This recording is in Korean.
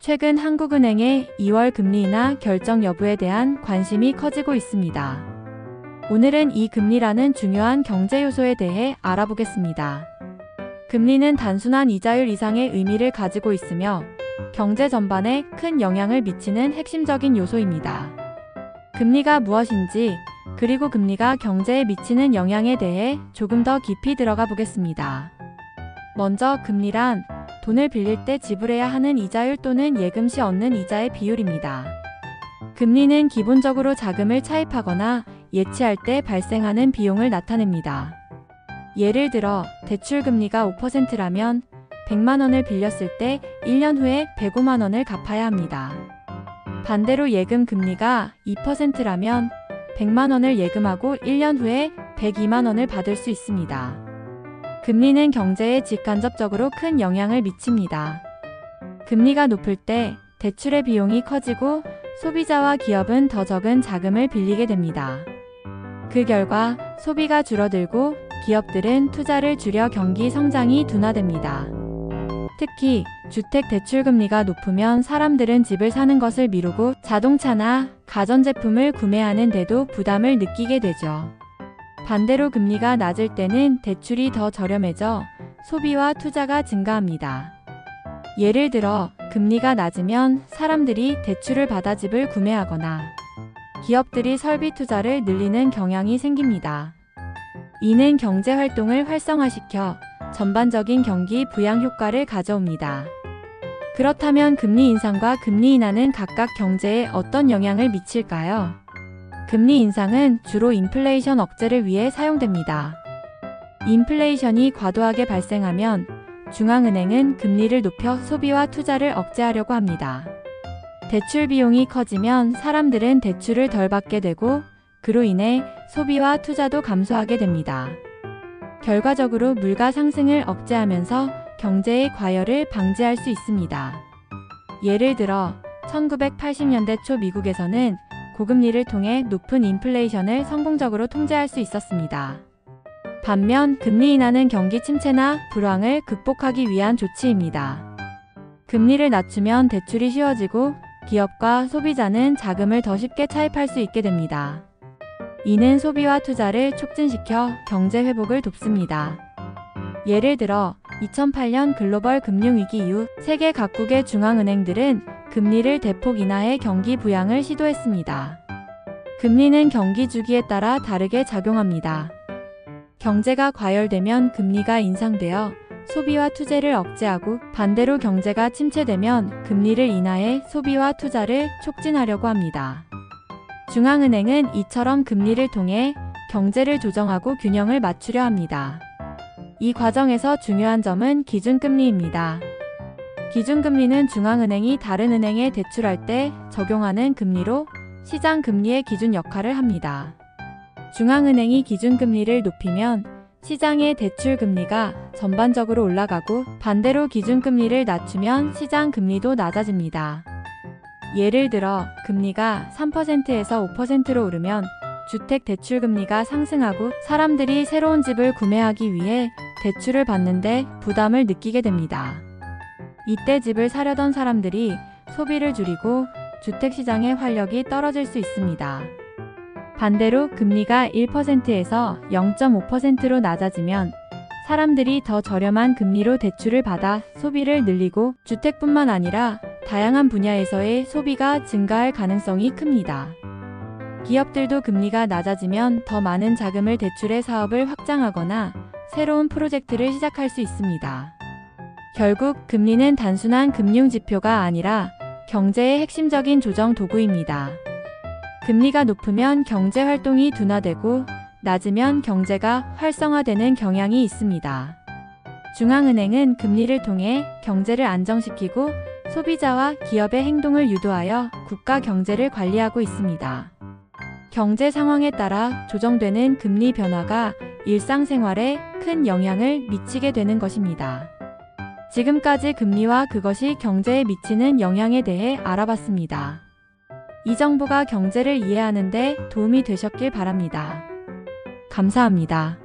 최근 한국은행의 2월 금리 인하 결정 여부에 대한 관심이 커지고 있습니다. 오늘은 이 금리라는 중요한 경제 요소에 대해 알아보겠습니다. 금리는 단순한 이자율 이상의 의미를 가지고 있으며 경제 전반에 큰 영향을 미치는 핵심적인 요소입니다. 금리가 무엇인지, 그리고 금리가 경제에 미치는 영향에 대해 조금 더 깊이 들어가 보겠습니다. 먼저 금리란 돈을 빌릴 때 지불해야 하는 이자율 또는 예금 시 얻는 이자의 비율입니다. 금리는 기본적으로 자금을 차입하거나 예치할 때 발생하는 비용을 나타냅니다. 예를 들어 대출 금리가 5%라면 100만 원을 빌렸을 때 1년 후에 105만 원을 갚아야 합니다. 반대로 예금 금리가 2%라면 100만 원을 예금하고 1년 후에 102만 원을 받을 수 있습니다. 금리는 경제에 직간접적으로 큰 영향을 미칩니다. 금리가 높을 때 대출의 비용이 커지고 소비자와 기업은 더 적은 자금을 빌리게 됩니다. 그 결과 소비가 줄어들고 기업들은 투자를 줄여 경기 성장이 둔화됩니다. 특히 주택 대출 금리가 높으면 사람들은 집을 사는 것을 미루고 자동차나 가전제품을 구매하는 데도 부담을 느끼게 되죠. 반대로 금리가 낮을 때는 대출이 더 저렴해져 소비와 투자가 증가합니다. 예를 들어 금리가 낮으면 사람들이 대출을 받아 집을 구매하거나 기업들이 설비 투자를 늘리는 경향이 생깁니다. 이는 경제 활동을 활성화시켜 전반적인 경기 부양 효과를 가져옵니다. 그렇다면 금리 인상과 금리 인하는 각각 경제에 어떤 영향을 미칠까요? 금리 인상은 주로 인플레이션 억제를 위해 사용됩니다. 인플레이션이 과도하게 발생하면 중앙은행은 금리를 높여 소비와 투자를 억제하려고 합니다. 대출 비용이 커지면 사람들은 대출을 덜 받게 되고 그로 인해 소비와 투자도 감소하게 됩니다. 결과적으로 물가 상승을 억제하면서 경제의 과열을 방지할 수 있습니다. 예를 들어 1980년대 초 미국에서는 고금리를 통해 높은 인플레이션을 성공적으로 통제할 수 있었습니다. 반면 금리 인하는 경기 침체나 불황을 극복하기 위한 조치입니다. 금리를 낮추면 대출이 쉬워지고 기업과 소비자는 자금을 더 쉽게 차입할 수 있게 됩니다. 이는 소비와 투자를 촉진시켜 경제 회복을 돕습니다. 예를 들어 2008년 글로벌 금융위기 이후 세계 각국의 중앙은행들은 금리를 대폭 인하해 경기 부양을 시도했습니다. 금리는 경기 주기에 따라 다르게 작용합니다. 경제가 과열되면 금리가 인상되어 소비와 투자를 억제하고 반대로 경제가 침체되면 금리를 인하해 소비와 투자를 촉진하려고 합니다. 중앙은행은 이처럼 금리를 통해 경제를 조정하고 균형을 맞추려 합니다. 이 과정에서 중요한 점은 기준금리입니다. 기준금리는 중앙은행이 다른 은행에 대출할 때 적용하는 금리로 시장금리의 기준 역할을 합니다. 중앙은행이 기준금리를 높이면 시장의 대출금리가 전반적으로 올라가고 반대로 기준금리를 낮추면 시장금리도 낮아집니다. 예를 들어 금리가 3%에서 5%로 오르면 주택 대출금리가 상승하고 사람들이 새로운 집을 구매하기 위해 대출을 받는데 부담을 느끼게 됩니다. 이때 집을 사려던 사람들이 소비를 줄이고 주택시장의 활력이 떨어질 수 있습니다. 반대로 금리가 1%에서 0.5%로 낮아지면 사람들이 더 저렴한 금리로 대출을 받아 소비를 늘리고 주택뿐만 아니라 다양한 분야에서의 소비가 증가할 가능성이 큽니다. 기업들도 금리가 낮아지면 더 많은 자금을 대출해 사업을 확장하거나 새로운 프로젝트를 시작할 수 있습니다. 결국 금리는 단순한 금융지표가 아니라 경제의 핵심적인 조정 도구입니다. 금리가 높으면 경제 활동이 둔화되고 낮으면 경제가 활성화되는 경향이 있습니다. 중앙은행은 금리를 통해 경제를 안정시키고 소비자와 기업의 행동을 유도하여 국가 경제를 관리하고 있습니다. 경제 상황에 따라 조정되는 금리 변화가 일상생활에 큰 영향을 미치게 되는 것입니다. 지금까지 금리와 그것이 경제에 미치는 영향에 대해 알아봤습니다. 이 정보가 경제를 이해하는 데 도움이 되셨길 바랍니다. 감사합니다.